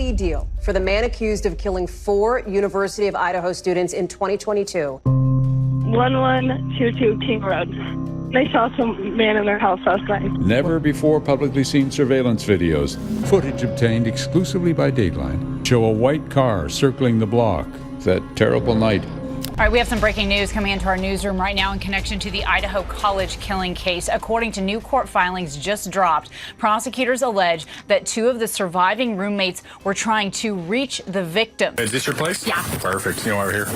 plea deal for the man accused of killing 4 University of Idaho students in 2022. 1122 King Road. They saw some man in their house last night. Never before publicly seen surveillance videos, footage obtained exclusively by Dateline, show a white car circling the block that terrible night. All right, we have some breaking news coming into our newsroom right now in connection to the Idaho college killing case. According to new court filings just dropped, prosecutors allege that 2 of the surviving roommates were trying to reach the victim. Is this your place? Yeah. Perfect. You know, over here.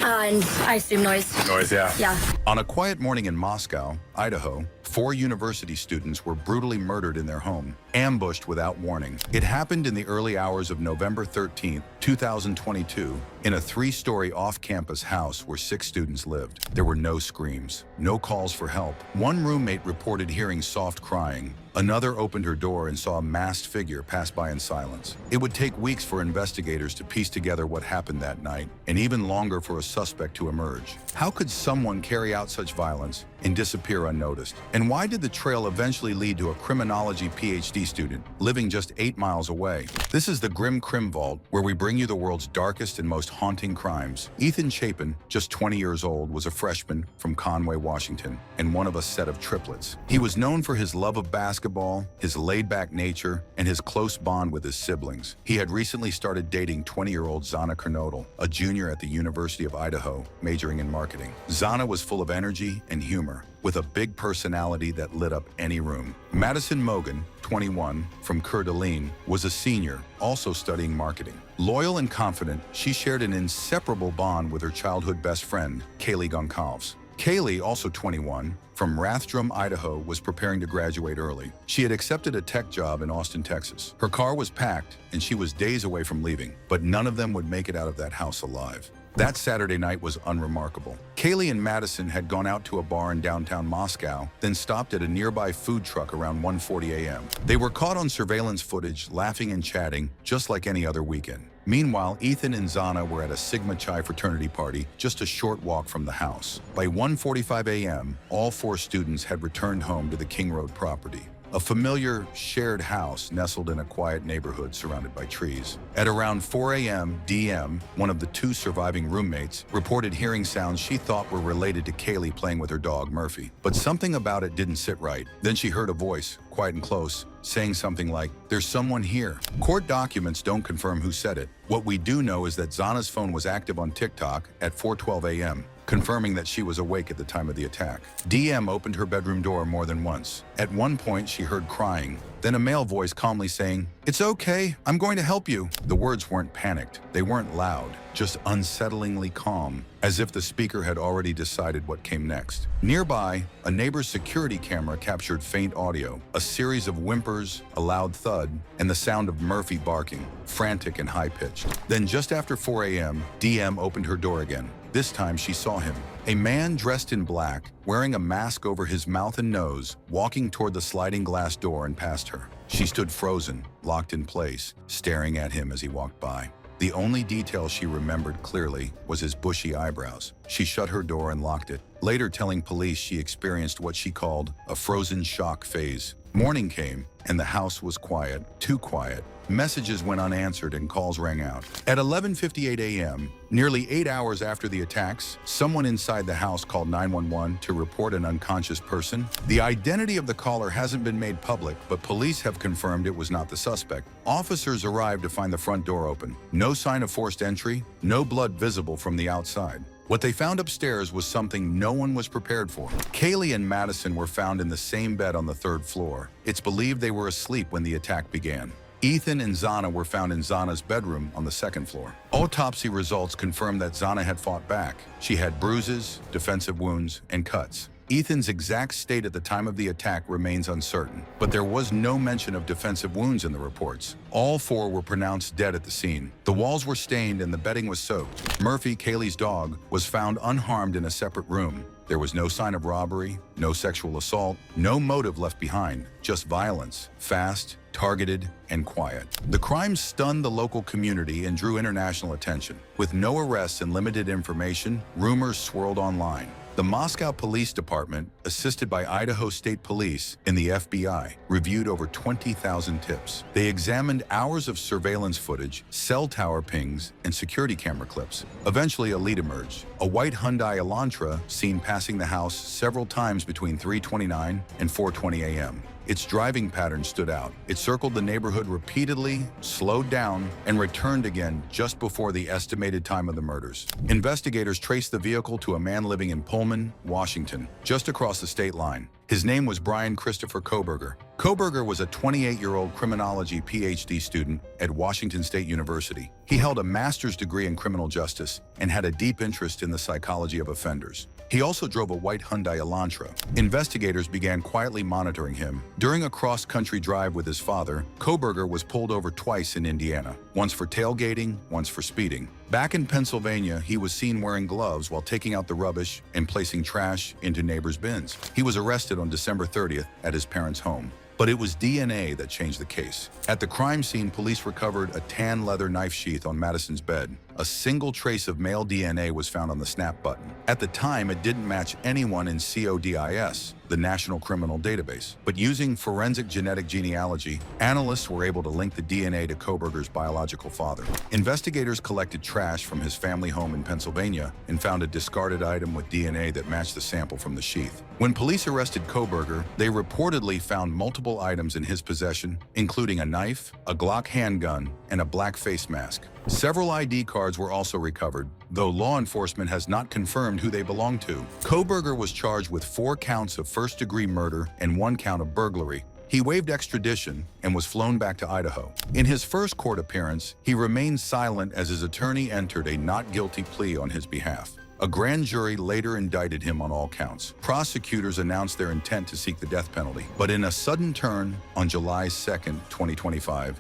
And I assume noise. Noise, yeah. Yeah. On a quiet morning in Moscow, Idaho, 4 university students were brutally murdered in their home, ambushed without warning. It happened in the early hours of November 13, 2022, in a 3-story off-campus house where 6 students lived. There were no screams, no calls for help. One roommate reported hearing soft crying. Another opened her door and saw a masked figure pass by in silence. It would take weeks for investigators to piece together what happened that night, and even longer for a suspect to emerge. How could someone carry out such violence and disappear unnoticed? And why did the trail eventually lead to a criminology PhD student living just 8 miles away? This is the Grim Crim Vault, where we bring you the world's darkest and most haunting crimes. Ethan Chapin, just 20 years old, was a freshman from Conway, Washington, and one of a set of triplets. He was known for his love of basketball, his laid-back nature, and his close bond with his siblings. He had recently started dating 20-year-old Zana Kernodle, a junior at the University of Idaho, majoring in marketing. Zana was full of energy and humor, with a big personality that lit up any room. Madison Mogan, 21, from Coeur d'Alene, was a senior, also studying marketing. Loyal and confident, she shared an inseparable bond with her childhood best friend, Kaylee Goncalves. Kaylee, also 21, from Rathdrum, Idaho, was preparing to graduate early. She had accepted a tech job in Austin, Texas. Her car was packed, and she was days away from leaving, but none of them would make it out of that house alive. That Saturday night was unremarkable. Kaylee and Madison had gone out to a bar in downtown Moscow, then stopped at a nearby food truck around 1:40 a.m. They were caught on surveillance footage, laughing and chatting, just like any other weekend. Meanwhile, Ethan and Zana were at a Sigma Chi fraternity party just a short walk from the house. By 1:45 a.m., all 4 students had returned home to the King Road property, a familiar, shared house nestled in a quiet neighborhood surrounded by trees. At around 4 a.m., DM, one of the 2 surviving roommates, reported hearing sounds she thought were related to Kaylee playing with her dog, Murphy. But something about it didn't sit right. Then she heard a voice, quiet and close, saying something like, "There's someone here." Court documents don't confirm who said it. What we do know is that Zana's phone was active on TikTok at 4:12 a.m., confirming that she was awake at the time of the attack. DM opened her bedroom door more than once. At one point, she heard crying, then a male voice calmly saying, "It's okay, I'm going to help you." The words weren't panicked, they weren't loud, just unsettlingly calm, as if the speaker had already decided what came next. Nearby, a neighbor's security camera captured faint audio, a series of whimpers, a loud thud, and the sound of Murphy barking, frantic and high-pitched. Then just after 4 a.m., DM opened her door again. This time she saw him, a man dressed in black, wearing a mask over his mouth and nose, walking toward the sliding glass door and past her. She stood frozen, locked in place, staring at him as he walked by. The only detail she remembered clearly was his bushy eyebrows. She shut her door and locked it, later telling police she experienced what she called a frozen shock phase. Morning came, and the house was quiet, too quiet. Messages went unanswered and calls rang out. At 11:58 a.m., nearly 8 hours after the attacks, someone inside the house called 911 to report an unconscious person. The identity of the caller hasn't been made public, but police have confirmed it was not the suspect. Officers arrived to find the front door open. No sign of forced entry, no blood visible from the outside. What they found upstairs was something no one was prepared for. Kaylee and Madison were found in the same bed on the 3rd floor. It's believed they were asleep when the attack began. Ethan and Zana were found in Zana's bedroom on the 2nd floor. Autopsy results confirmed that Zana had fought back. She had bruises, defensive wounds, and cuts. Ethan's exact state at the time of the attack remains uncertain, but there was no mention of defensive wounds in the reports. All 4 were pronounced dead at the scene. The walls were stained and the bedding was soaked. Murphy, Kaylee's dog, was found unharmed in a separate room. There was no sign of robbery, no sexual assault, no motive left behind, just violence, fast, targeted, and quiet. The crime stunned the local community and drew international attention. With no arrests and limited information, rumors swirled online. The Moscow Police Department, assisted by Idaho State Police and the FBI, reviewed over 20,000 tips. They examined hours of surveillance footage, cell tower pings, and security camera clips. Eventually, a lead emerged. A white Hyundai Elantra seen passing the house several times between 3:29 and 4:20 a.m. Its driving pattern stood out. It circled the neighborhood repeatedly, slowed down, and returned again just before the estimated time of the murders. Investigators traced the vehicle to a man living in Pullman, Washington, just across the state line. His name was Bryan Christopher Kohberger. Kohberger was a 28-year-old criminology PhD student at Washington State University. He held a master's degree in criminal justice and had a deep interest in the psychology of offenders. He also drove a white Hyundai Elantra. Investigators began quietly monitoring him. During a cross-country drive with his father, Kohberger was pulled over twice in Indiana, once for tailgating, once for speeding. Back in Pennsylvania, he was seen wearing gloves while taking out the rubbish and placing trash into neighbors' bins. He was arrested on December 30th at his parents' home. But it was DNA that changed the case. At the crime scene, police recovered a tan leather knife sheath on Madison's bed. A single trace of male DNA was found on the snap button. At the time, it didn't match anyone in CODIS, the National Criminal Database. But using forensic genetic genealogy, analysts were able to link the DNA to Kohberger's biological father. Investigators collected trash from his family home in Pennsylvania and found a discarded item with DNA that matched the sample from the sheath. When police arrested Kohberger, they reportedly found multiple items in his possession, including a knife, a Glock handgun, and a black face mask. Several ID cards were also recovered, though law enforcement has not confirmed who they belong to. Kohberger was charged with 4 counts of first-degree murder and 1 count of burglary. He waived extradition and was flown back to Idaho. In his first court appearance, he remained silent as his attorney entered a not guilty plea on his behalf. A grand jury later indicted him on all counts. Prosecutors announced their intent to seek the death penalty. But in a sudden turn on July 2nd, 2025,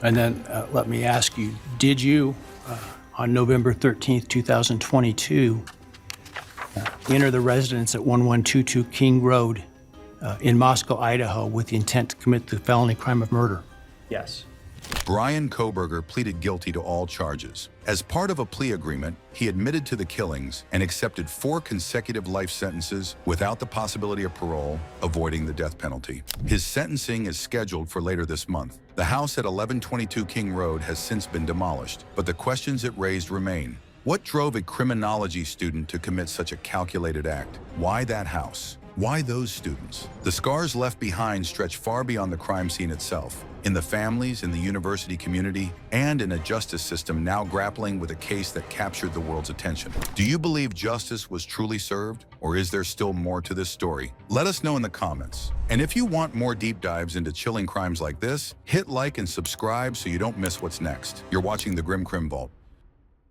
And then let me ask you, did you, on November 13th, 2022, enter the residence at 1122 King Road in Moscow, Idaho, with the intent to commit the felony crime of murder? Yes. Bryan Kohberger pleaded guilty to all charges. As part of a plea agreement, he admitted to the killings and accepted 4 consecutive life sentences without the possibility of parole, avoiding the death penalty. His sentencing is scheduled for later this month. The house at 1122 King Road has since been demolished, but the questions it raised remain. What drove a criminology student to commit such a calculated act? Why that house? Why those students? The scars left behind stretch far beyond the crime scene itself, in the families, in the university community, and in a justice system now grappling with a case that captured the world's attention. Do you believe justice was truly served, or is there still more to this story? Let us know in the comments. And if you want more deep dives into chilling crimes like this, hit like and subscribe so you don't miss what's next. You're watching the Grim Crim Vault.